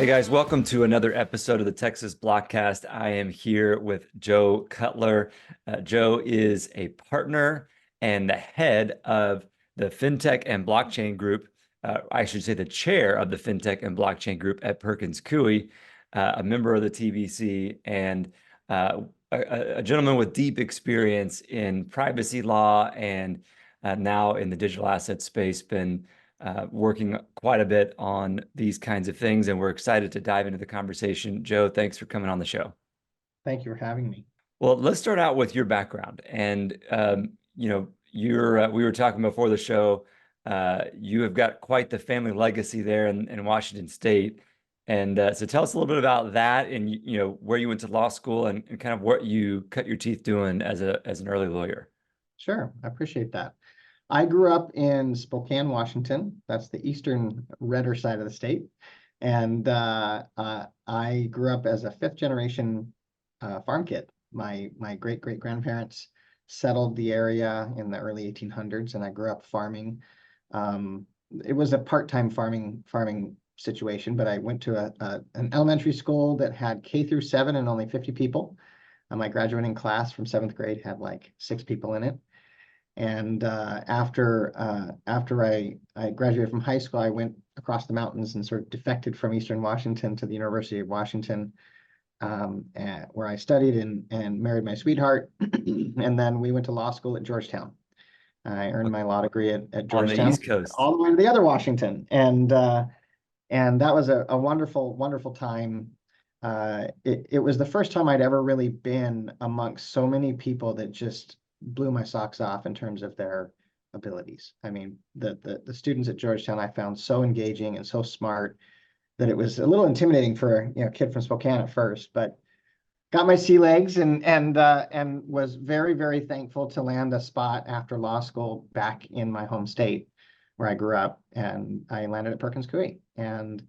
Hey guys, welcome to another episode of the Texas Blockcast. I am here with Joe Cutler. Joe is a partner and the head of the Fintech and Blockchain group. I should say the chair of the Fintech and Blockchain group at Perkins Coie, a member of the TBC, and a gentleman with deep experience in privacy law and now in the digital asset space, been working quite a bit on these kinds of things, and we're excited to dive into the conversation. Joe, thanks for coming on the show. Thank you for having me. Well, let's start out with your background. And we were talking before the show. You have got quite the family legacy there in Washington State. And so tell us a little bit about that, and where you went to law school, and kind of what you cut your teeth doing as an early lawyer. Sure, I appreciate that. I grew up in Spokane, Washington. That's the eastern redder side of the state. And I grew up as a fifth generation farm kid. My great-great-grandparents settled the area in the early 1800s, and I grew up farming. It was a part-time farming situation, but I went to an elementary school that had K through 7 and only 50 people. My graduating class from 7th grade had like 6 people in it. And after I graduated from high school, I went across the mountains and sort of defected from Eastern Washington to the University of Washington, where I studied and married my sweetheart. And then we went to law school at Georgetown. I earned my law degree at Georgetown. On the East Coast. All the way to the other Washington. And that was a wonderful, wonderful time. It was the first time I'd ever really been amongst so many people that just blew my socks off in terms of their abilities. I mean, the students at Georgetown I found so engaging and so smart that it was a little intimidating for a kid from Spokane at first, but got my sea legs and was very, very thankful to land a spot after law school back in my home state where I grew up, and I landed at Perkins Coie. And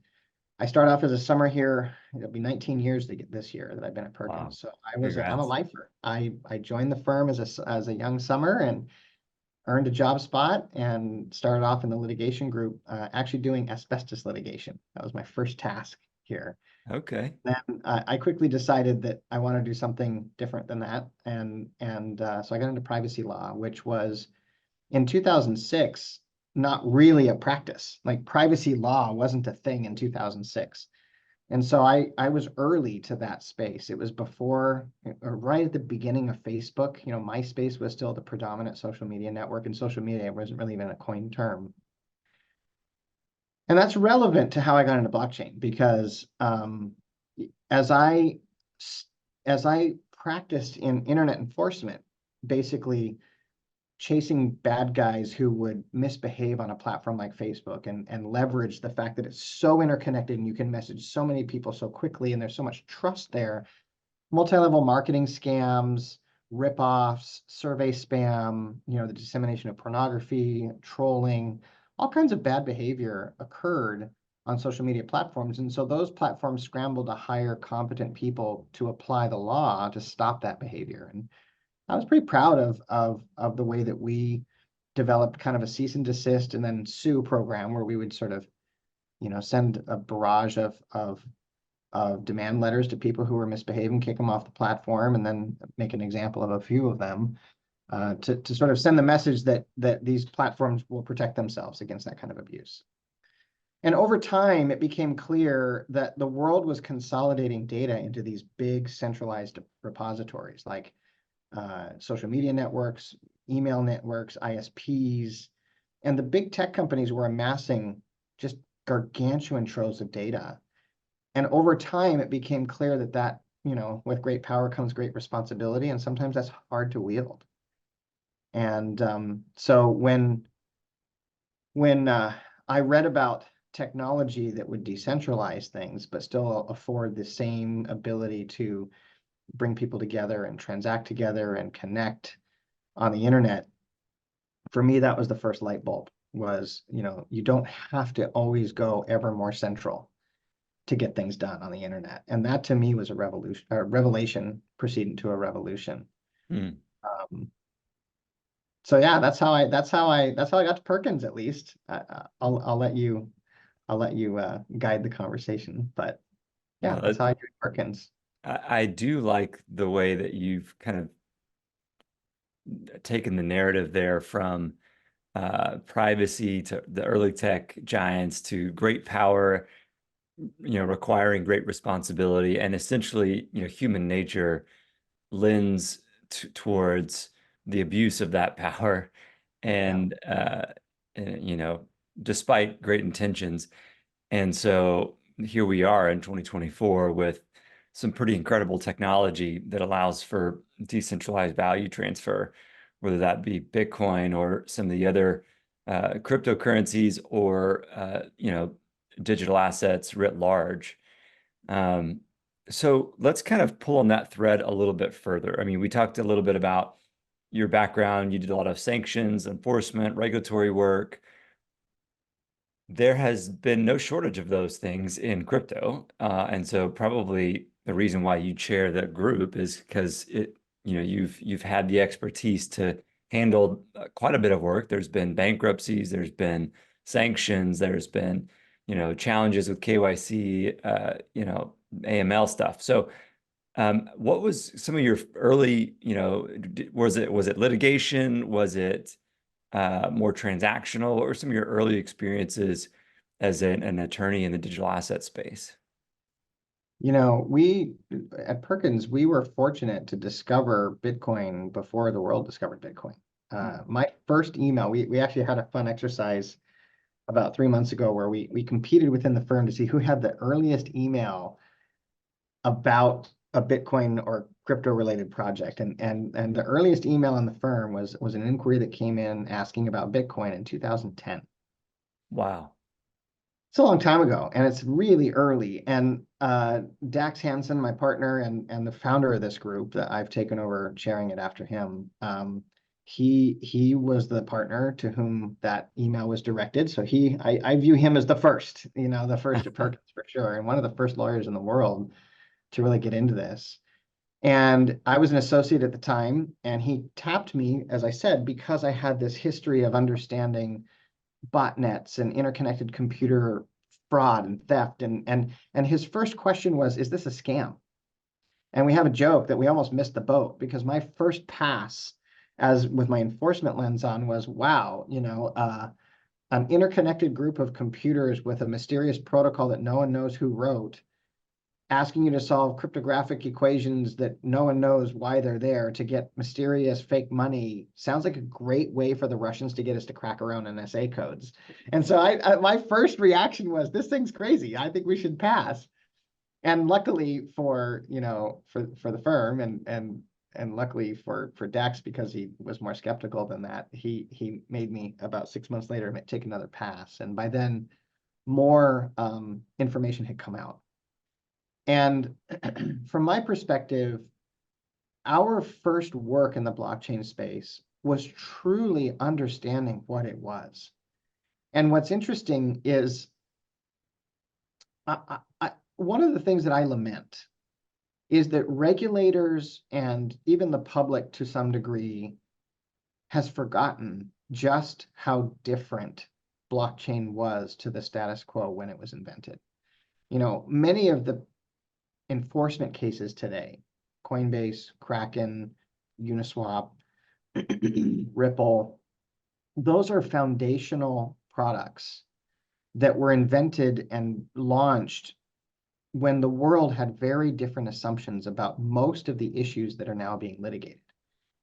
I started off as a summer here. It'll be 19 years this year that I've been at Perkins. Wow. So I'm a lifer. I joined the firm as a young summer and earned a job spot and started off in the litigation group, actually doing asbestos litigation. That was my first task here. Okay. Then I quickly decided that I want to do something different than that, and so I got into privacy law, which was in 2006. Not really a practice. Like, privacy law wasn't a thing in 2006. And so I was early to that space. It was before, or right at the beginning of Facebook. MySpace was still the predominant social media network, and social media wasn't really even a coined term. And that's relevant to how I got into blockchain, because as I practiced in internet enforcement, basically chasing bad guys who would misbehave on a platform like Facebook and leverage the fact that it's so interconnected and you can message so many people so quickly and there's so much trust there. Multi-level marketing scams, rip-offs, survey spam, the dissemination of pornography, trolling, all kinds of bad behavior occurred on social media platforms. And so those platforms scrambled to hire competent people to apply the law to stop that behavior. And I was pretty proud of the way that we developed kind of a cease and desist and then sue program, where we would sort of, send a barrage of demand letters to people who were misbehaving, kick them off the platform, and then make an example of a few of them, to sort of send the message that these platforms will protect themselves against that kind of abuse. And over time, it became clear that the world was consolidating data into these big centralized repositories, like social media networks, email networks, ISPs, and the big tech companies were amassing just gargantuan troves of data. And over time, it became clear that with great power comes great responsibility, and sometimes that's hard to wield. And so when I read about technology that would decentralize things, but still afford the same ability to bring people together and transact together and connect on the internet, for me, that was the first light bulb. Was, you don't have to always go ever more central to get things done on the internet. And that to me was a revelation preceding to a revolution. So yeah, that's how I got to Perkins, at least. I'll let you I'll let you guide the conversation. But yeah, No, that's how I do Perkins. I do like the way that you've kind of taken the narrative there from privacy to the early tech giants to great power, requiring great responsibility, and essentially, human nature lends towards the abuse of that power, Yeah. and despite great intentions. And so here we are in 2024 with some pretty incredible technology that allows for decentralized value transfer, whether that be Bitcoin or some of the other cryptocurrencies or digital assets writ large. Um, so let's kind of pull on that thread a little bit further. I mean, we talked a little bit about your background. You did a lot of sanctions, enforcement, regulatory work. There has been no shortage of those things in crypto. And so probably the reason why you chair that group is because you've had the expertise to handle quite a bit of work. There's been bankruptcies, there's been sanctions, there's been, challenges with KYC, AML stuff. So what was some of your early, was it litigation? Was it more transactional? What were some of your early experiences as an attorney in the digital asset space? We at Perkins, we were fortunate to discover Bitcoin before the world discovered Bitcoin. My first email, we actually had a fun exercise about 3 months ago where we competed within the firm to see who had the earliest email about a Bitcoin or crypto related project. And the earliest email in the firm was an inquiry that came in asking about Bitcoin in 2010. Wow. It's a long time ago, and it's really early. And Dax Hansen, my partner and the founder of this group that I've taken over chairing it after him, he was the partner to whom that email was directed. So I view him as the first, the first at Perkins for sure, and one of the first lawyers in the world to really get into this. And I was an associate at the time, and he tapped me, as I said, because I had this history of understanding botnets and interconnected computer fraud and theft. And his first question was, is this a scam? And we have a joke that we almost missed the boat because my first pass, as with my enforcement lens on, was, wow, an interconnected group of computers with a mysterious protocol that no one knows who wrote, asking you to solve cryptographic equations that no one knows why they're there to get mysterious fake money sounds like a great way for the Russians to get us to crack our own NSA codes. And so my first reaction was, this thing's crazy. I think we should pass. And luckily for the firm and luckily for Dax, because he was more skeptical than that, he made me about 6 months later take another pass. And by then more information had come out. And from my perspective, our first work in the blockchain space was truly understanding what it was. And what's interesting is one of the things that I lament is that regulators and even the public to some degree has forgotten just how different blockchain was to the status quo when it was invented. Many of the enforcement cases today, Coinbase, Kraken, Uniswap, Ripple, those are foundational products that were invented and launched when the world had very different assumptions about most of the issues that are now being litigated.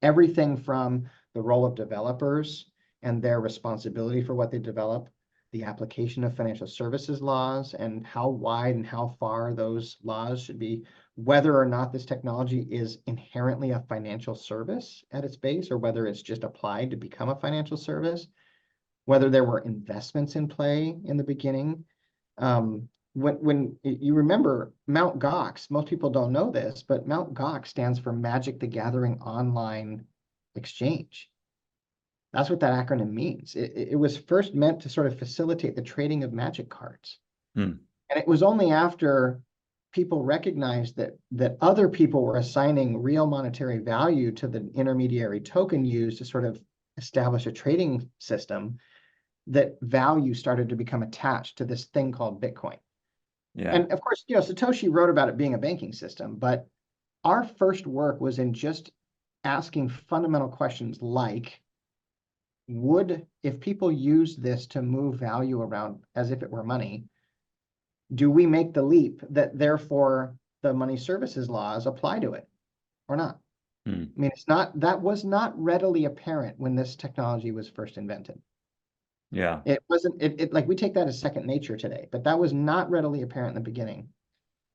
Everything from the role of developers and their responsibility for what they develop, the application of financial services laws and how wide and how far those laws should be, whether or not this technology is inherently a financial service at its base, or whether it's just applied to become a financial service, whether there were investments in play in the beginning. When you remember Mt. Gox, most people don't know this, but Mt. Gox stands for Magic the Gathering Online Exchange. That's what that acronym means. It was first meant to sort of facilitate the trading of magic cards. And it was only after people recognized that other people were assigning real monetary value to the intermediary token used to sort of establish a trading system that value started to become attached to this thing called Bitcoin. Yeah. And of course, Satoshi wrote about it being a banking system, but our first work was in just asking fundamental questions like, if people use this to move value around as if it were money, do we make the leap that therefore the money services laws apply to it or not? Hmm. I mean, that was not readily apparent when this technology was first invented. Yeah. It wasn't, like we take that as second nature today, but that was not readily apparent in the beginning.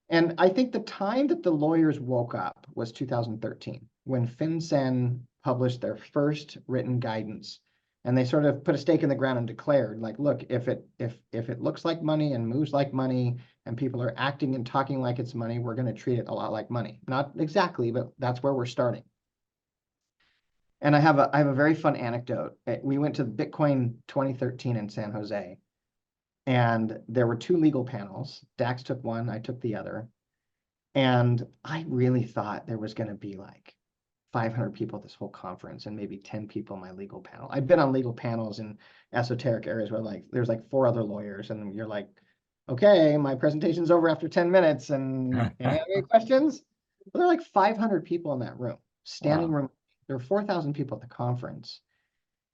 And I think the time that the lawyers woke up was 2013, when FinCEN published their first written guidance. And they sort of put a stake in the ground and declared, like, look, if it looks like money and moves like money and people are acting and talking like it's money, we're going to treat it a lot like money. Not exactly, but that's where we're starting. And I have a very fun anecdote. We went to Bitcoin 2013 in San Jose, and there were two legal panels. Dax took one, I took the other. And I really thought there was going to be like 500 people at this whole conference and maybe 10 people in my legal panel. I've been on legal panels in esoteric areas where like there's like 4 other lawyers, and you're like, okay, my presentation's over after 10 minutes, and any questions? Well, there are like 500 people in that room, standing Wow. room. There were 4,000 people at the conference.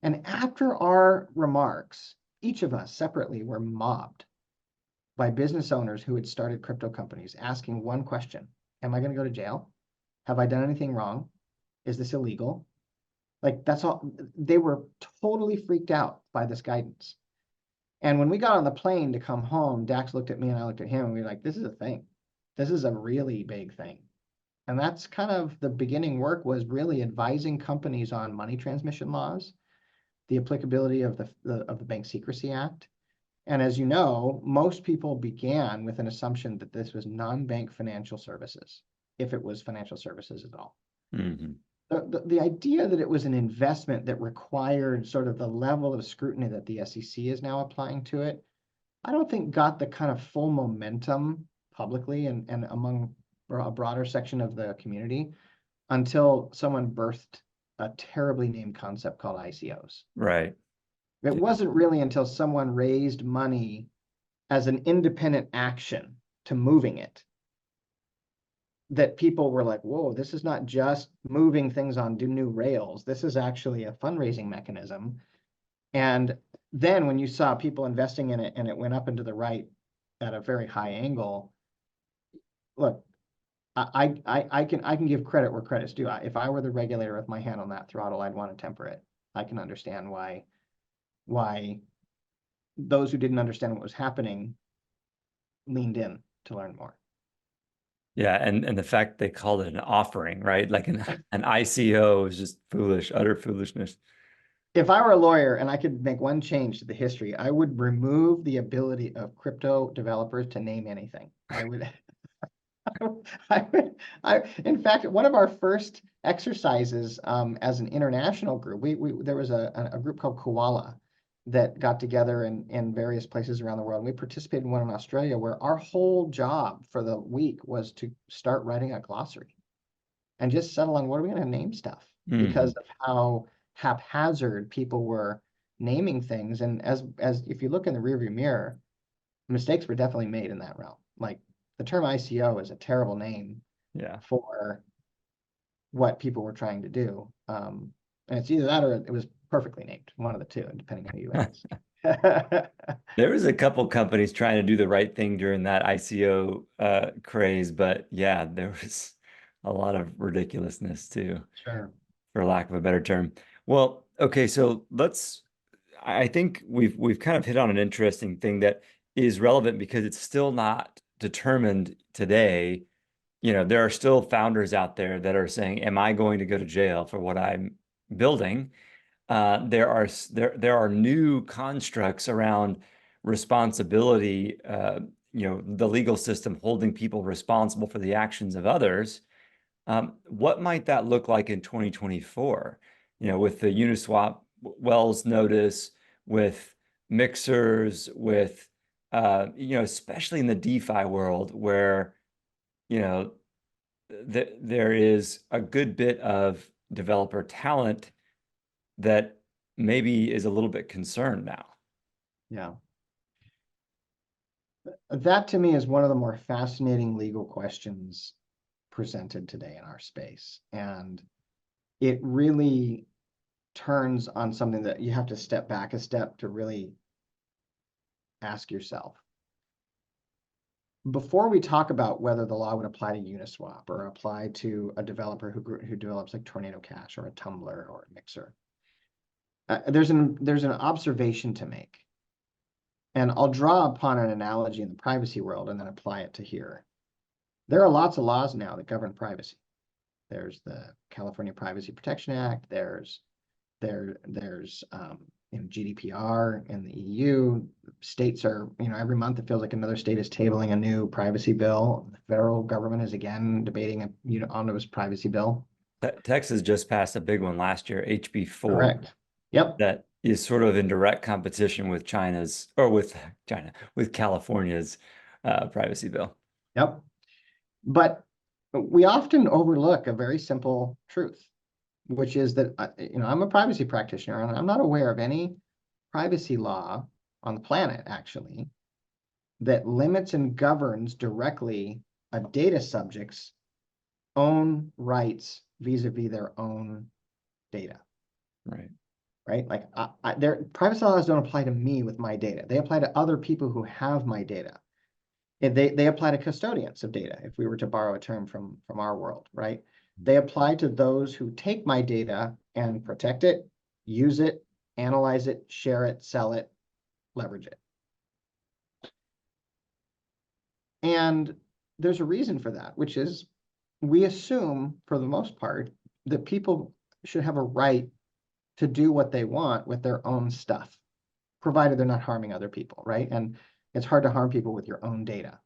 And after our remarks, each of us separately were mobbed by business owners who had started crypto companies asking one question: am I going to go to jail? Have I done anything wrong? Is this illegal? Like, that's all. They were totally freaked out by this guidance. And when we got on the plane to come home, Dax looked at me and I looked at him, and we were like, this is a thing. This is a really big thing. And that's kind of the beginning work, was really advising companies on money transmission laws, the applicability of the Bank Secrecy Act. And as you know, most people began with an assumption that this was non-bank financial services, if it was financial services at all. Mm-hmm. The idea that it was an investment that required sort of the level of scrutiny that the SEC is now applying to it, I don't think got the kind of full momentum publicly and among a broader section of the community until someone birthed a terribly named concept called ICOs. Right. It Yeah. wasn't really until someone raised money as an independent action to moving it that people were like, whoa, this is not just moving things on new rails. This is actually a fundraising mechanism. And then when you saw people investing in it and it went up into the right at a very high angle, look, I can give credit where credit's due. If I were the regulator with my hand on that throttle, I'd want to temper it. I can understand why those who didn't understand what was happening leaned in to learn more. Yeah, and the fact they called it an offering, right? Like an ICO is just foolish, utter foolishness. If I were a lawyer and I could make one change to the history, I would remove the ability of crypto developers to name anything. I would, in fact, one of our first exercises as an international group, there was a group called Koala that got together in various places around the world. And we participated in one in Australia where our whole job for the week was to start writing a glossary and just settle on what are we going to name stuff, because of how haphazard people were naming things. And as if you look in the rearview mirror, mistakes were definitely made in that realm. Like, the term ICO is a terrible name Yeah. for what people were trying to do. And it's either that or it was perfectly named, one of the two, depending on who you ask. There was a couple companies trying to do the right thing during that ICO craze, but yeah, there was a lot of ridiculousness too, Sure. for lack of a better term. Well, okay, so I think we've kind of hit on an interesting thing that is relevant because it's still not determined today. You know, there are still founders out there that are saying, am I going to go to jail for what I'm building? There are new constructs around responsibility, the legal system holding people responsible for the actions of others. What might that look like in 2024? With the Uniswap Wells notice, with mixers, with especially in the DeFi world where there is a good bit of developer talent that maybe is a little bit concerned now. Yeah. That to me is one of the more fascinating legal questions presented today in our space. And it really turns on something that you have to step back a step to really ask yourself. Before we talk about whether the law would apply to Uniswap or apply to a developer who develops like Tornado Cash or a Tumbler or a Mixer, there's an observation to make. And I'll draw upon an analogy in the privacy world and then apply it to here. There are lots of laws now that govern privacy. There's the California Privacy Protection Act. There's GDPR in the EU. States are, every month it feels like another state is tabling a new privacy bill. The federal government is again debating a omnibus privacy bill. Texas just passed a big one last year, HB 4. Correct. Yep. That is sort of in direct competition with with California's privacy bill. Yep. But we often overlook a very simple truth, which is that, I'm a privacy practitioner and I'm not aware of any privacy law on the planet, actually, that limits and governs directly a data subject's own rights vis-a-vis their own data. Right? Like their privacy laws don't apply to me with my data. They apply to other people who have my data. They apply to custodians of data, if we were to borrow a term from our world, right? They apply to those who take my data and protect it, use it, analyze it, share it, sell it, leverage it. And there's a reason for that, which is we assume, for the most part, that people should have a right to do what they want with their own stuff, provided they're not harming other people, right? And it's hard to harm people with your own data.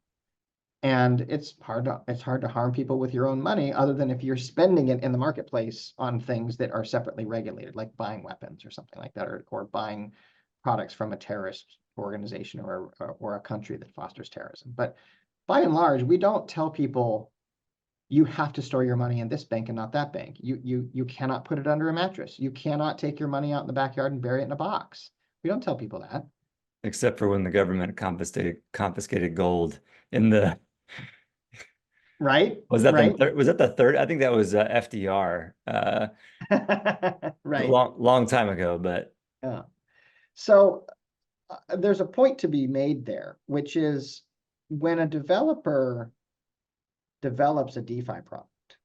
And it's hard to harm people with your own money, other than if you're spending it in the marketplace on things that are separately regulated, like buying weapons or something like that, or buying products from a terrorist organization or a country that fosters terrorism. But by and large, we don't tell people you have to store your money in this bank and not that bank. You cannot put it under a mattress. You cannot take your money out in the backyard and bury it in a box. We don't tell people that. Except for when the government confiscated gold in the right. Was that right. the third? I think that was FDR. Right. Long time ago, but yeah. So there's a point to be made there, which is when a developer develops a DeFi product,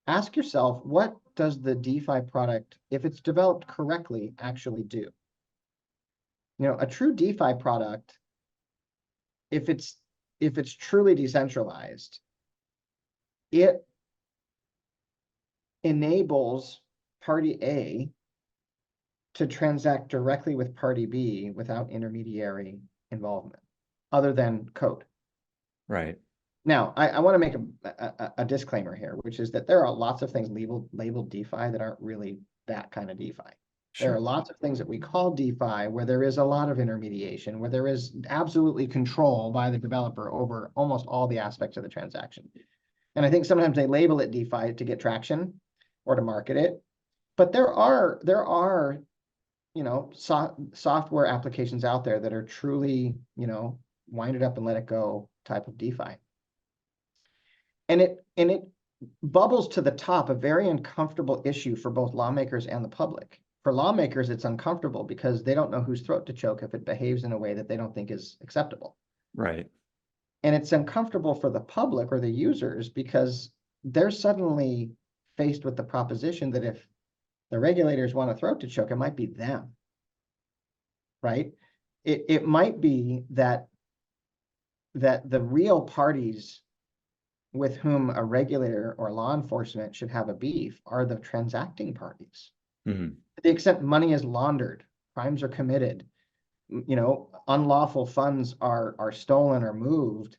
ask yourself, what does the DeFi product, if it's developed correctly, actually do? A true DeFi product, if it's truly decentralized, it enables party A to transact directly with party B without intermediary involvement, other than code. Right. Now, I want to make a disclaimer here, which is that there are lots of things labeled DeFi that aren't really that kind of DeFi. There are lots of things that we call DeFi where there is a lot of intermediation, where there is absolutely control by the developer over almost all the aspects of the transaction. And I think sometimes they label it DeFi to get traction or to market it. But there are software applications out there that are truly, wind it up and let it go type of DeFi. And it bubbles to the top a very uncomfortable issue for both lawmakers and the public. For lawmakers, it's uncomfortable because they don't know whose throat to choke if it behaves in a way that they don't think is acceptable. Right. And it's uncomfortable for the public or the users because they're suddenly faced with the proposition that if the regulators want a throat to choke, it might be them, right? It might be that the real parties with whom a regulator or law enforcement should have a beef are the transacting parties. Mm-hmm. To the extent money is laundered, crimes are committed, unlawful funds are stolen or moved.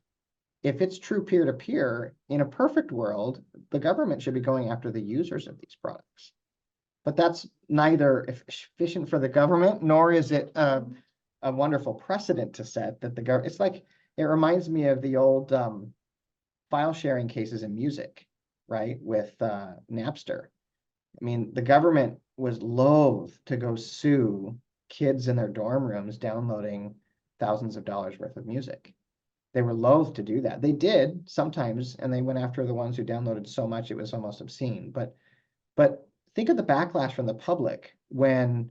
If it's true peer-to-peer, in a perfect world, the government should be going after the users of these products. But that's neither efficient for the government, nor is it a wonderful precedent to set that the government. It's like, it reminds me of the old file sharing cases in music, right? With Napster. I mean, the government was loath to go sue kids in their dorm rooms downloading thousands of dollars worth of music. They were loath to do that. They did sometimes, and they went after the ones who downloaded so much it was almost obscene. But think of the backlash from the public when,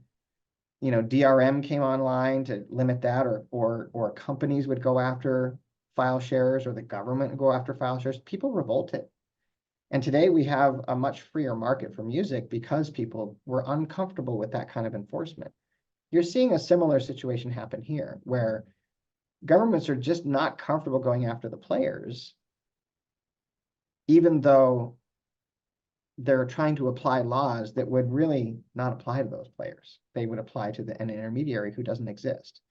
you know, DRM came online to limit that, or companies would go after file sharers, or the government would go after file sharers. People revolted. And today we have a much freer market for music because people were uncomfortable with that kind of enforcement. You're seeing a similar situation happen here, where governments are just not comfortable going after the players, even though they're trying to apply laws that would really not apply to those players. They would apply to an intermediary who doesn't exist.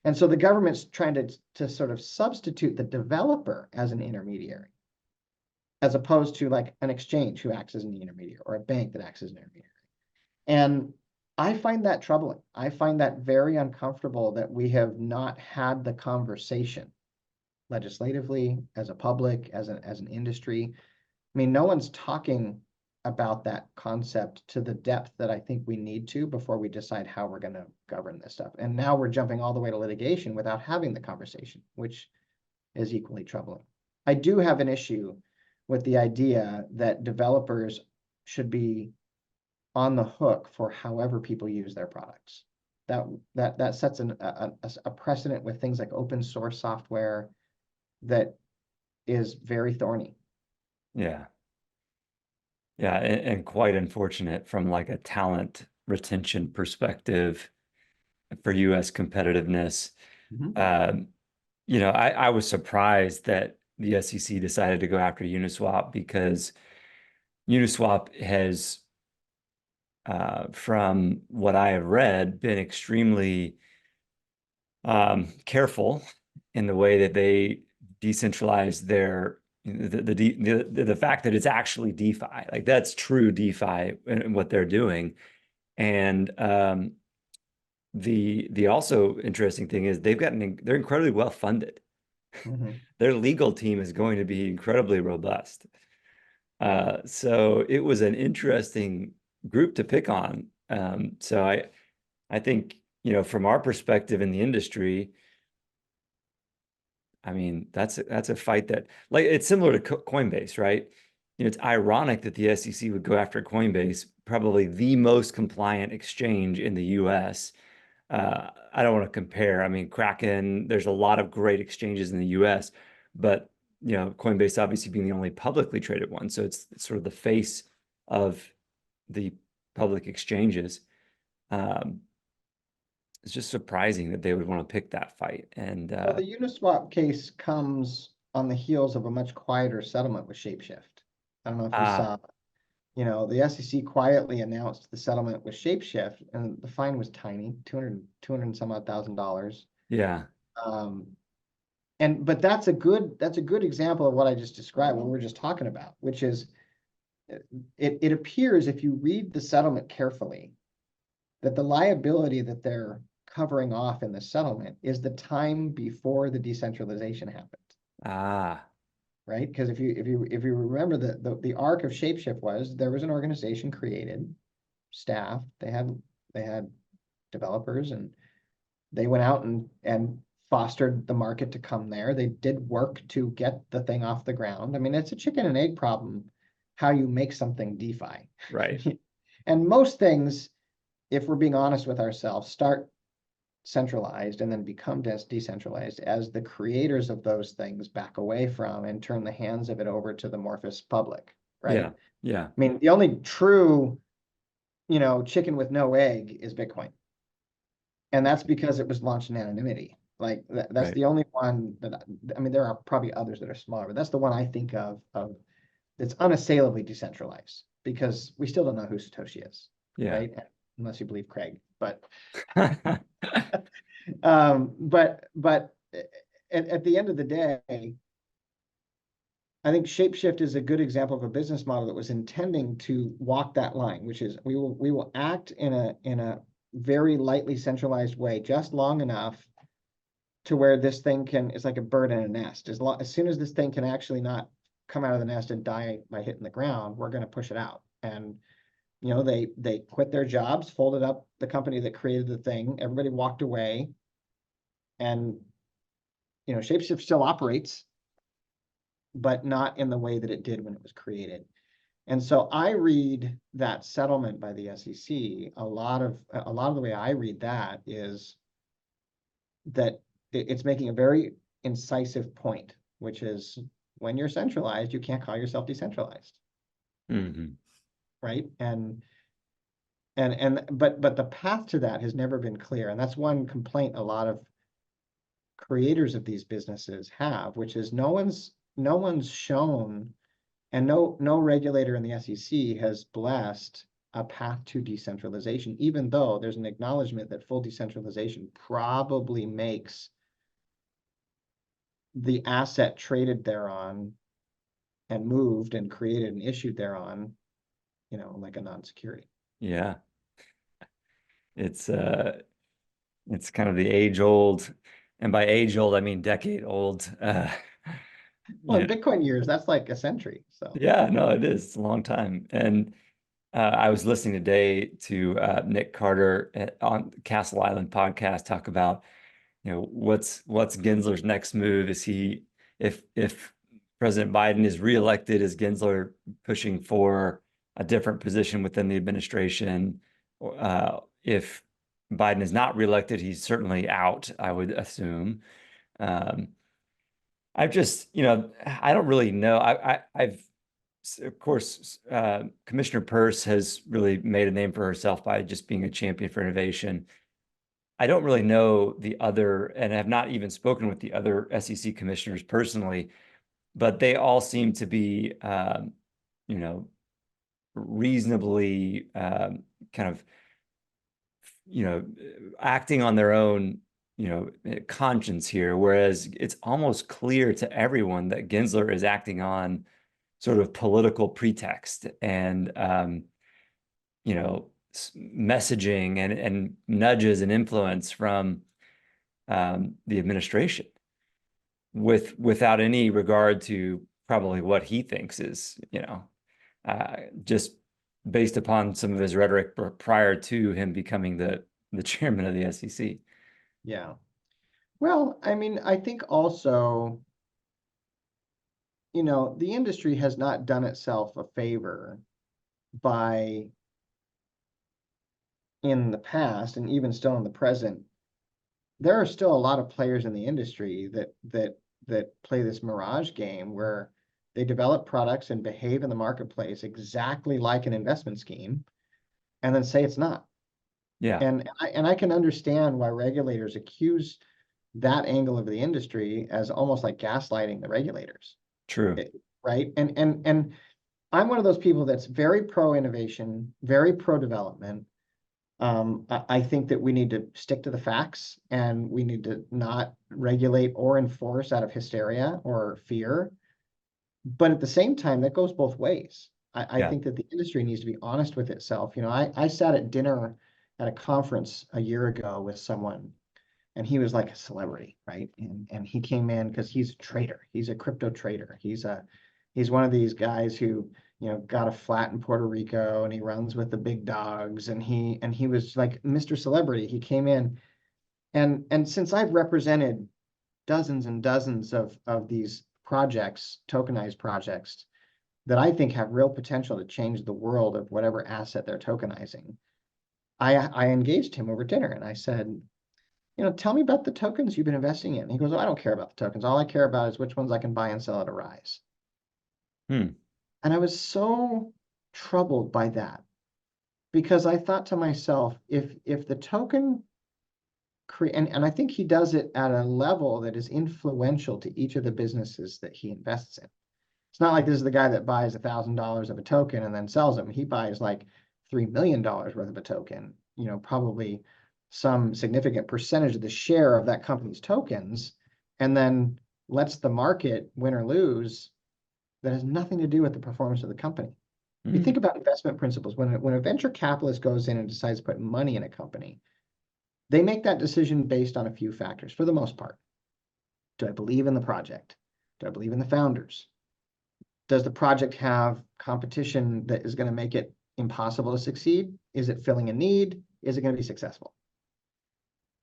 And so the government's trying to sort of substitute the developer as an intermediary, as opposed to like an exchange who acts as an intermediary, or a bank that acts as an intermediary. And I find that troubling. I find that very uncomfortable that we have not had the conversation legislatively, as a public, as an industry. I mean, no one's talking about that concept to the depth that I think we need to before we decide how we're going to govern this stuff. And now we're jumping all the way to litigation without having the conversation, which is equally troubling. I do have an issue with the idea that developers should be on the hook for however people use their products. That sets a precedent with things like open source software that is very thorny. Yeah. Yeah, and quite unfortunate from like a talent retention perspective for US competitiveness. Mm-hmm. You know, I was surprised that the SEC decided to go after Uniswap, because Uniswap has, from what I have read, been extremely careful in the way that they decentralize their the fact that it's actually DeFi, like that's true DeFi and what they're doing. And the also interesting thing is they're incredibly well funded. Mm-hmm. Their legal team is going to be incredibly robust. So it was an interesting group to pick on. So I think, you know, from our perspective in the industry, I mean, that's a fight that, like, it's similar to Coinbase, right? You know, it's ironic that the SEC would go after Coinbase, probably the most compliant exchange in the US. I don't want to compare. I mean, Kraken, there's a lot of great exchanges in the US, but you know, Coinbase obviously being the only publicly traded one. So it's sort of the face of the public exchanges. Um, it's just surprising that they would want to pick that fight. And Well, the Uniswap case comes on the heels of a much quieter settlement with Shapeshift. I don't know if you ah, saw, you know, the SEC quietly announced the settlement with Shapeshift, and the fine was tiny, 200 and some odd $1,000. yeah, Um, but that's a good example of what I just described, what we were just talking about, which is it appears, if you read the settlement carefully, that the liability that they're covering off in the settlement is the time before the decentralization happened. ah, Right? Because if you remember, the arc of Shapeshift was there was an organization created, staff, they had developers, and they went out and fostered the market to come there. They did work to get the thing off the ground. I mean, it's a chicken and egg problem, how you make something DeFi. right, And most things, if we're being honest with ourselves, start centralized and then become decentralized as the creators of those things back away from and turn the hands of it over to the amorphous public, right? yeah, yeah, I mean, the only true, you know, chicken with no egg is Bitcoin. And that's because it was launched in anonymity. Like that's right. the only one that, I mean, there are probably others that are smaller, but that's the one I think of that's unassailably decentralized, because we still don't know who Satoshi is, Yeah. right? Unless you believe Craig. But at the end of the day, I think Shapeshift is a good example of a business model that was intending to walk that line, which is we will act in a very lightly centralized way, just long enough to where this thing it's like a bird in a nest. As soon as this thing can actually not come out of the nest and die by hitting the ground, we're going to push it out. And They quit their jobs, folded up the company that created the thing, everybody walked away, and Shapeshift still operates, but not in the way that it did when it was created. And so I read that settlement by the SEC, a lot of the way I read that is that it's making a very incisive point, which is when you're centralized, you can't call yourself decentralized. Mm-hmm. Right? But the path to that has never been clear. And that's one complaint a lot of creators of these businesses have, which is no one's shown, and no regulator in the SEC has blessed a path to decentralization, even though there's an acknowledgement that full decentralization probably makes the asset traded thereon and moved and created and issued thereon, like a non-security. Yeah. It's kind of the age old, and by age old, I mean decade old. Well, in Yeah. Bitcoin years, that's like a century. So Yeah, no, it is. It's a long time. And I was listening today to Nick Carter on Castle Island podcast talk about, what's Gensler's next move? Is he, if President Biden is reelected, is Gensler pushing for a different position within the administration? If Biden is not reelected, he's certainly out, I would assume. Um, I've just, I don't really know. I've, of course, Commissioner Peirce has really made a name for herself by just being a champion for innovation. I don't really know the other, and have not even spoken with the other SEC commissioners personally, but they all seem to be, reasonably kind of, acting on their own, conscience here. Whereas it's almost clear to everyone that Gensler is acting on sort of political pretext and, messaging and nudges and influence from the administration without any regard to probably what he thinks is, just based upon some of his rhetoric prior to him becoming the chairman of the SEC. yeah. Well, I mean, I think also, the industry has not done itself a favor by, in the past and even still in the present, there are still a lot of players in the industry that play this mirage game where they develop products and behave in the marketplace exactly like an investment scheme and then say it's not. Yeah, And I can understand why regulators accuse that angle of the industry as almost like gaslighting the regulators. true. Right? And I'm one of those people that's very pro innovation, very pro development. I think that we need to stick to the facts and we need to not regulate or enforce out of hysteria or fear. But at the same time, that goes both ways. I Yeah. think that the industry needs to be honest with itself. I sat at dinner at a conference a year ago with someone, and he was like a celebrity, right? And he came in because he's a trader. He's a crypto trader. He's one of these guys who, got a flat in Puerto Rico and he runs with the big dogs. And he was like Mr. Celebrity. He came in, and since I've represented dozens and dozens of these projects, tokenized projects, that I think have real potential to change the world of whatever asset they're tokenizing, I engaged him over dinner and I said, tell me about the tokens you've been investing in. He goes, oh, I don't care about the tokens. All I care about is which ones I can buy and sell at a rise. Hmm. And I was so troubled by that because I thought to myself, if the token and I think he does it at a level that is influential to each of the businesses that he invests in. It's not like this is the guy that buys $1,000 of a token and then sells them. He buys like $3 million worth of a token, probably some significant percentage of the share of that company's tokens, and then lets the market win or lose that has nothing to do with the performance of the company. If you think about investment principles, when a venture capitalist goes in and decides to put money in a company, they make that decision based on a few factors for the most part. Do I believe in the project? Do I believe in the founders? Does the project have competition that is going to make it impossible to succeed? Is it filling a need? Is it going to be successful?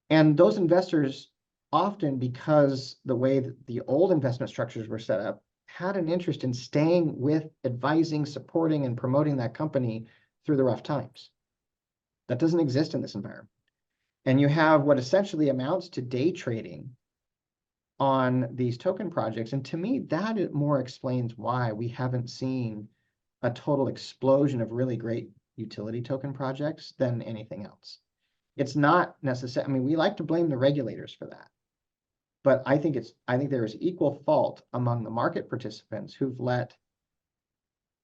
And those investors often, because the way that the old investment structures were set up, had an interest in staying with, advising, supporting, and promoting that company through the rough times. That doesn't exist in this environment. And you have what essentially amounts to day trading on these token projects. And to me, that more explains why we haven't seen a total explosion of really great utility token projects than anything else. It's not necessary. I mean, we like to blame the regulators for that, but I think there is equal fault among the market participants who've let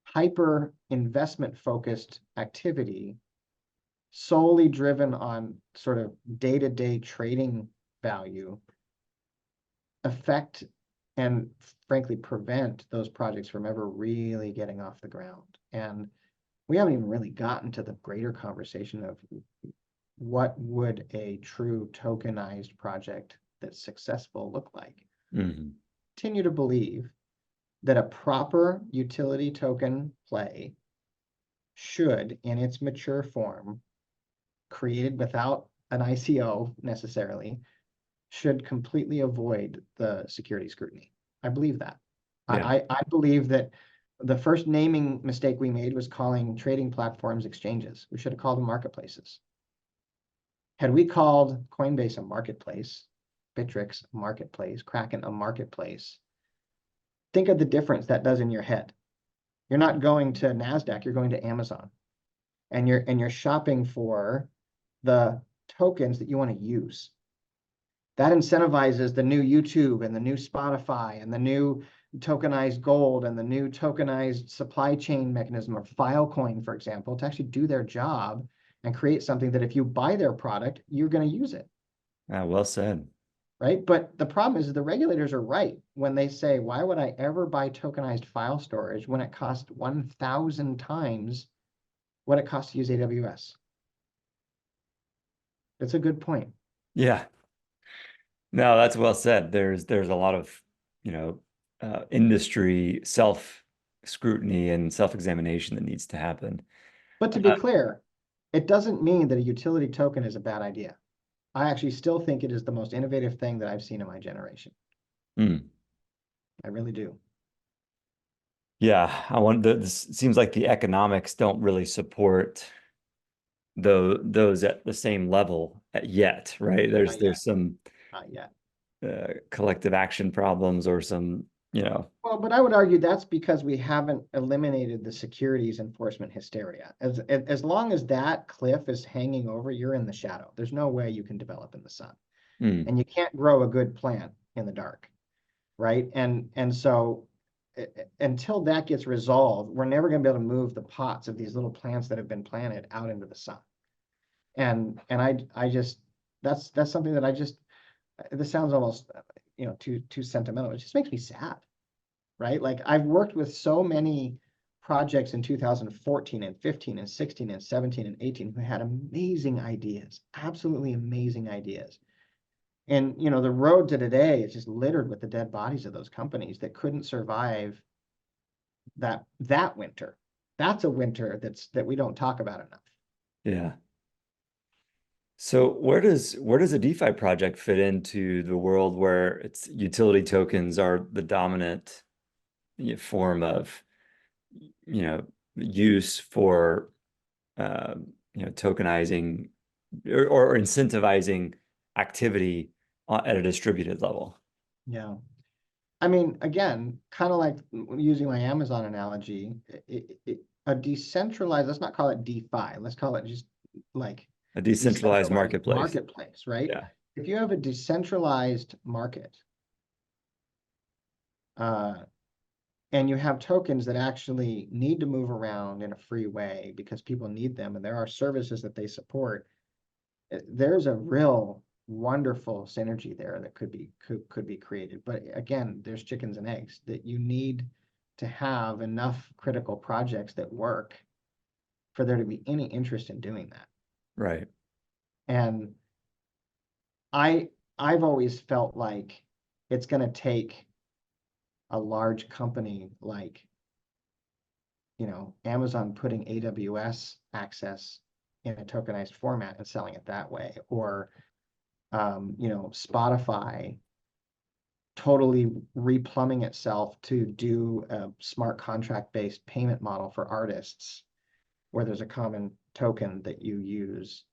hyper investment focused activity solely driven on sort of day-to-day trading value affect and frankly prevent those projects from ever really getting off the ground. And we haven't even really gotten to the greater conversation of what would a true tokenized project that's successful look like. Mm-hmm. Continue to believe that a proper utility token play should, in its mature form, created without an ICO necessarily, should completely avoid the security scrutiny. I believe that. Yeah. I believe that the first naming mistake we made was calling trading platforms exchanges. We should have called them marketplaces. Had we called Coinbase a marketplace, Bittrex a marketplace, Kraken a marketplace, think of the difference that does in your head. You're not going to NASDAQ, you're going to Amazon. And you're shopping for the tokens that you want to use. That incentivizes the new YouTube and the new Spotify and the new tokenized gold and the new tokenized supply chain mechanism, or Filecoin, for example, to actually do their job and create something that if you buy their product, you're going to use it. Well said. Right? But the problem is the regulators are right when they say, why would I ever buy tokenized file storage when it costs 1,000 times what it costs to use AWS? That's a good point. Yeah. No, that's well said. There's a lot of, industry self scrutiny and self-examination that needs to happen. But to be clear, it doesn't mean that a utility token is a bad idea. I actually still think it is the most innovative thing that I've seen in my generation. I really do. Yeah, this seems like the economics don't really support those at the same level yet, right? There's some Not yet. collective action problems or some, Well, but I would argue that's because we haven't eliminated the securities enforcement hysteria. As long as that cliff is hanging over, you're in the shadow. There's no way you can develop in the sun. And you can't grow a good plant in the dark, right? And so until that gets resolved, we're never going to be able to move the pots of these little plants that have been planted out into the sun. And I just that's something that I just, this sounds almost too sentimental. It just makes me sad, right? Like I've worked with so many projects in 2014 and 15 and 16 and 17 and 18 who had amazing ideas, absolutely amazing ideas. And the road to today is just littered with the dead bodies of those companies that couldn't survive that winter. That's a winter that we don't talk about enough. Yeah. So where does a DeFi project fit into the world where it's utility tokens are the dominant form of use for tokenizing or incentivizing activity at a distributed level? Yeah. I mean, again, kind of like using my Amazon analogy, a decentralized, let's not call it DeFi, let's call it just like A decentralized marketplace. Right? Yeah. If you have a decentralized market, and you have tokens that actually need to move around in a free way because people need them, and there are services that they support, there's a real wonderful synergy there that could be created. But again, there's chickens and eggs that you need to have enough critical projects that work for there to be any interest in doing that. Right. And I've always felt like it's going to take a large company like Amazon putting AWS access in a tokenized format and selling it that way, or Spotify totally replumbing itself to do a smart contract-based payment model for artists where there's a common token that you use,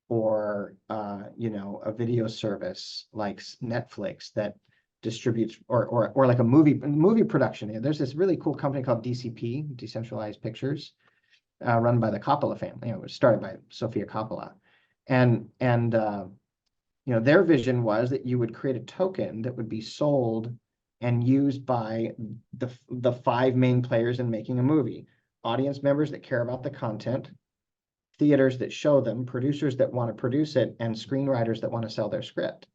or a video service like Netflix that distributes, or like a movie production. There's this really cool company called DCP, Decentralized Pictures, run by the Coppola family. It was started by Sofia Coppola, and their vision was that you would create a token that would be sold and used by the five main players in making a movie: audience members that care about the content, theaters that show them, producers that want to produce it, and screenwriters that want to sell their script.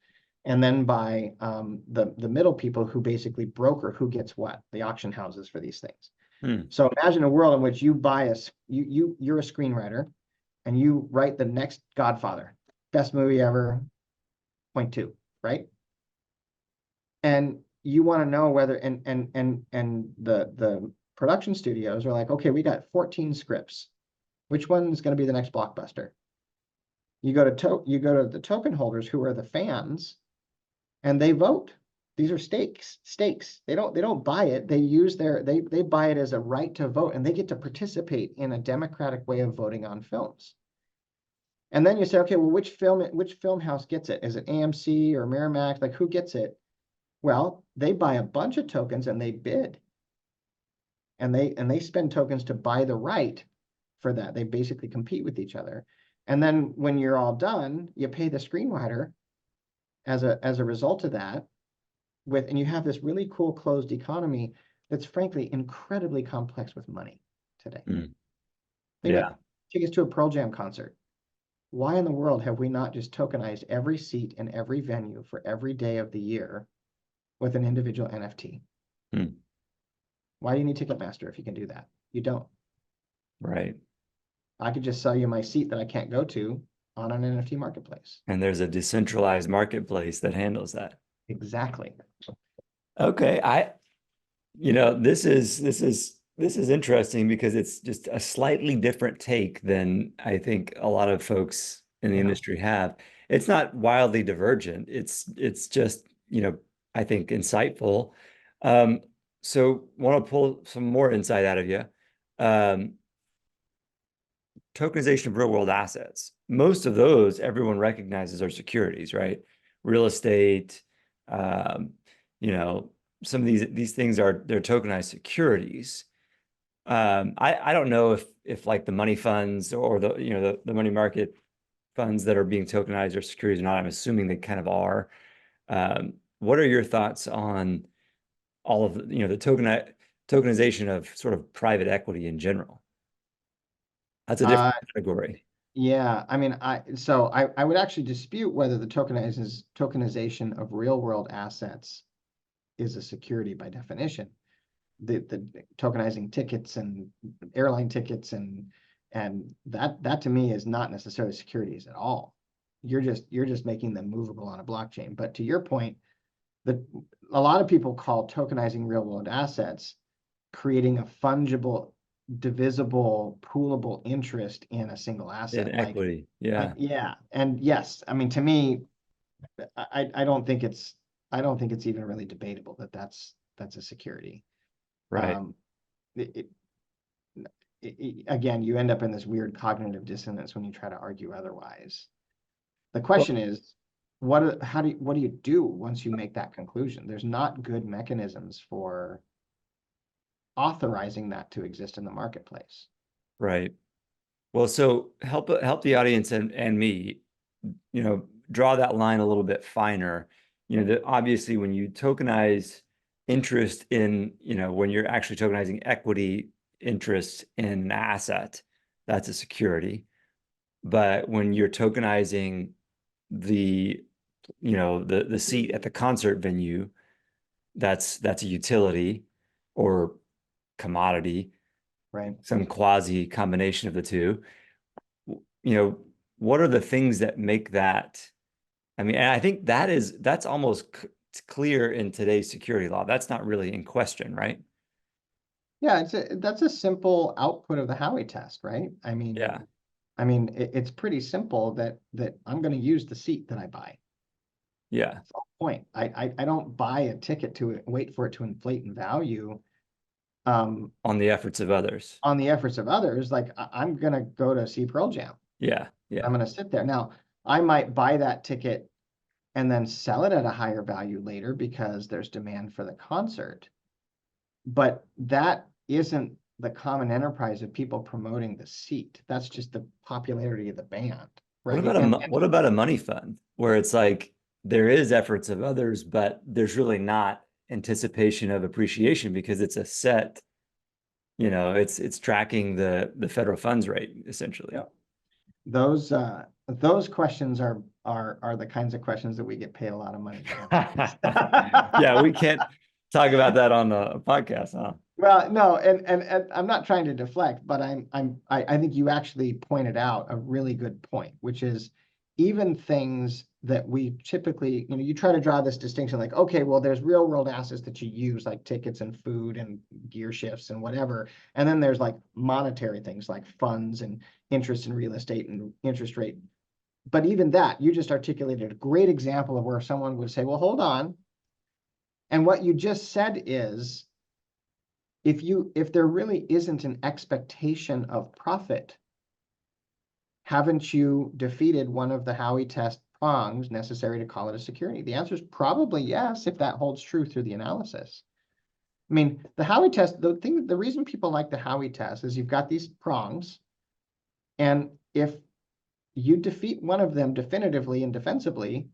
And then by the middle people who basically broker who gets what, the auction houses for these things. So imagine a world in which you're a screenwriter and you write the next Godfather, best movie ever, point two, right? And you want to know whether, and the production studios are like, okay, we got 14 scripts. Which one is going to be the next blockbuster? You go to the token holders, who are the fans, and they vote. These are stakes. They don't buy it. They buy it as a right to vote, and they get to participate in a democratic way of voting on films. And then you say, okay, well, which film house gets it? Is it AMC or Miramax? Like, who gets it? Well, they buy a bunch of tokens and they bid. And they spend tokens to buy the right for that. They basically compete with each other. And then when you're all done, you pay the screenwriter as a result of that, and you have this really cool closed economy that's frankly incredibly complex with money today. Think about tickets to a Pearl Jam concert. Why in the world have we not just tokenized every seat in every venue for every day of the year with an individual NFT? Why do you need Ticketmaster if you can do that? You don't. Right. I could just sell you my seat that I can't go to on an NFT marketplace. And there's a decentralized marketplace that handles that. Exactly. Okay. This is interesting because it's just a slightly different take than I think a lot of folks in the industry have. It's not wildly divergent. It's just, I think insightful. So want to pull some more insight out of you. Tokenization of real world assets. Most of those everyone recognizes are securities, right? Real estate, some of these things they're tokenized securities. I don't know if like the money funds or the money market funds that are being tokenized are securities or not. I'm assuming they kind of are. What are your thoughts on all of the tokenization of sort of private equity in general? That's a different category. Yeah, I mean, I would actually dispute whether the tokenization of real world assets is a security by definition. The tokenizing tickets and airline tickets and that to me is not necessarily securities at all. You're just making them movable on a blockchain. But to your point, a lot of people call tokenizing real world assets creating a fungible, divisible, poolable interest in a single asset. In equity, yeah. Yeah. And yes, I mean, to me, I don't think it's even really debatable that that's a security. Right. Again, you end up in this weird cognitive dissonance when you try to argue otherwise. The question is, what do you do once you make that conclusion? There's not good mechanisms for authorizing that to exist in the marketplace. Right. Well, so help the audience and me, draw that line a little bit finer. Obviously when you tokenize interest in, when you're actually tokenizing equity interest in an asset, that's a security. But when you're tokenizing the seat at the concert venue, that's a utility or commodity, right? Some quasi combination of the two. What are the things that make that? I mean, and I think that's almost clear in today's security law. That's not really in question, right? Yeah, that's a simple output of the Howey test, right? Yeah. It's pretty simple that I'm going to use the seat that I buy. Yeah. That's the whole point. I don't buy a ticket to wait for it to inflate in value um, On the efforts of others. on the efforts of others. Like I'm going to go to see Pearl Jam. Yeah. I'm Yeah. going to sit there. Now, I might buy that ticket and then sell it at a higher value later because there's demand for the concert. But that isn't the common enterprise of people promoting the seat. That's just the popularity of the band, What right? about what about a money fund where it's like there is efforts of others, but there's really not anticipation of appreciation because it's a set, it's tracking the federal funds rate essentially. Yeah. Those questions are the kinds of questions that we get paid a lot of money to Yeah, we answer. can't talk about that on a podcast, huh? Well, no, and I'm not trying to deflect, but I think you actually pointed out a really good point, which is even things that we typically, you try to draw this distinction like, okay, well, there's real world assets that you use like tickets and food and gear shifts and whatever. And then there's like monetary things like funds and interest in real estate and interest rate. But even that, you just articulated a great example of where someone would say, well, hold on. And what you just said is, if there really isn't an expectation of profit, haven't you defeated one of the Howey test prongs necessary to call it a security? The answer is probably yes, if that holds true through the analysis. I mean, the Howey test, the reason people like the Howey test is you've got these prongs, and if you defeat one of them definitively and defensively,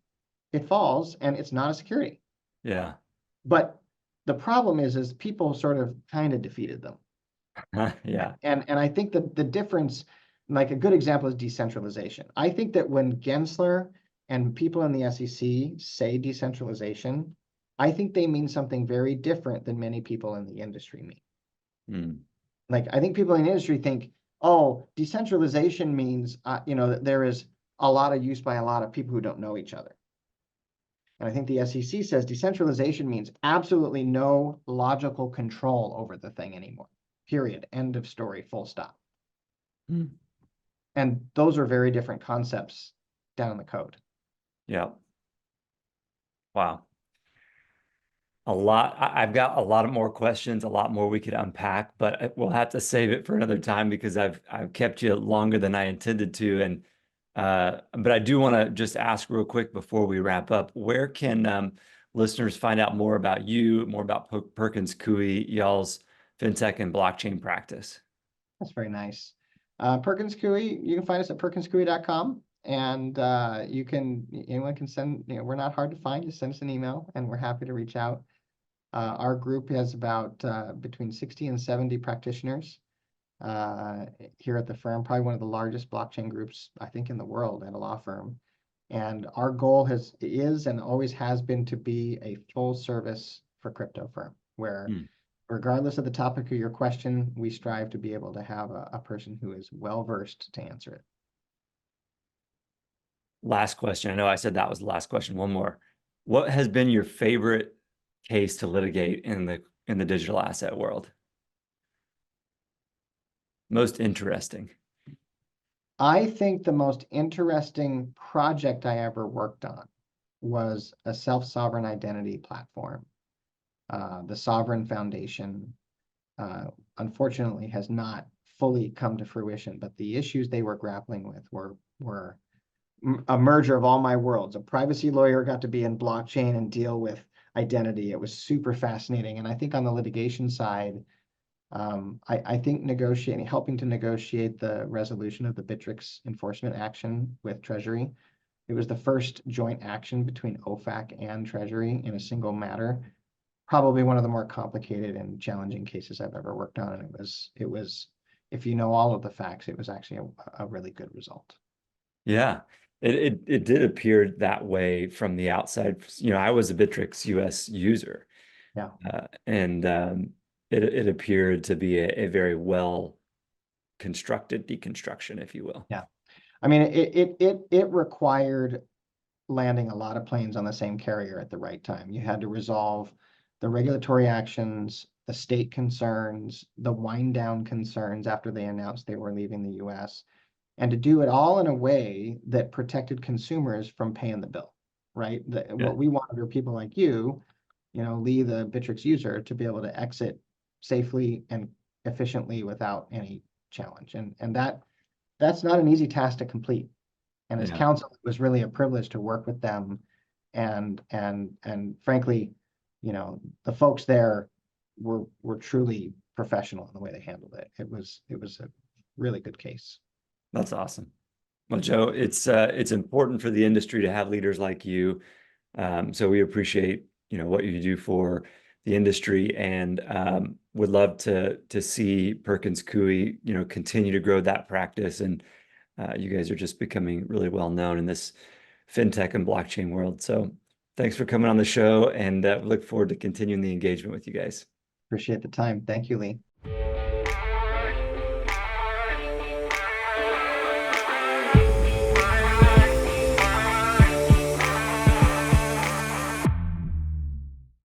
it falls and it's not a security. Yeah. But the problem is people sort of kind of defeated them. Yeah. And I think that the difference, like a good example is decentralization. I think that when Gensler and people in the SEC say decentralization, I think they mean something very different than many people in the industry mean. Mm. Like I think people in the industry think, oh, decentralization means that there is a lot of use by a lot of people who don't know each other. And I think the SEC says decentralization means absolutely no logical control over the thing anymore. Period. End of story. Full stop. Mm. And those are very different concepts down in the code. Yeah. Wow. I've got a lot of more questions, a lot more we could unpack, but we'll have to save it for another time because I've kept you longer than I intended to. And but I do want to just ask real quick before we wrap up, where can listeners find out more about you, more about Perkins Coie, y'all's fintech and blockchain practice? That's very nice. Perkins Coie, you can find us at perkinscoie.com. And anyone can send, we're not hard to find. Just send us an email and we're happy to reach out. Our group has about between 60 and 70 practitioners here at the firm, probably one of the largest blockchain groups, I think, in the world at a law firm. And our goal is and always has been to be a full service for crypto firm, where regardless of the topic of your question, we strive to be able to have a person who is well versed to answer it. Last question. I know I said that was the last question. One more. What has been your favorite case to litigate in the digital asset world? Most interesting. I think the most interesting project I ever worked on was a self-sovereign identity platform. The Sovereign Foundation, unfortunately, has not fully come to fruition, but the issues they were grappling with were a merger of all my worlds. A privacy lawyer got to be in blockchain and deal with identity. It was super fascinating. And I think on the litigation side, I think helping to negotiate the resolution of the Bittrex enforcement action with Treasury. It was the first joint action between OFAC and Treasury in a single matter. Probably one of the more complicated and challenging cases I've ever worked on. And it was, if you know all of the facts, it was actually a really good result. Yeah, it did appear that way from the outside. I was a Bittrex US user, Yeah. and it appeared to be a very well constructed deconstruction, if you will. Yeah. I mean, it required landing a lot of planes on the same carrier at the right time. You had to resolve the regulatory actions estate concerns, the wind down concerns after they announced they were leaving the US, and to do it all in a way that protected consumers from paying the bill, right? What we wanted are people like you, Lee, the Bittrex user, to be able to exit safely and efficiently without any challenge. And that's not an easy task to complete. And as counsel, it was really a privilege to work with them. And frankly, the folks there were truly professional in the way they handled it. It was a really good case. That's awesome. Well, Joe, it's important for the industry to have leaders like you. So we appreciate, what you do for the industry, and would love to see Perkins Coie, continue to grow that practice. And you guys are just becoming really well known in this fintech and blockchain world. So thanks for coming on the show, and we look forward to continuing the engagement with you guys. Appreciate the time. Thank you, Lee.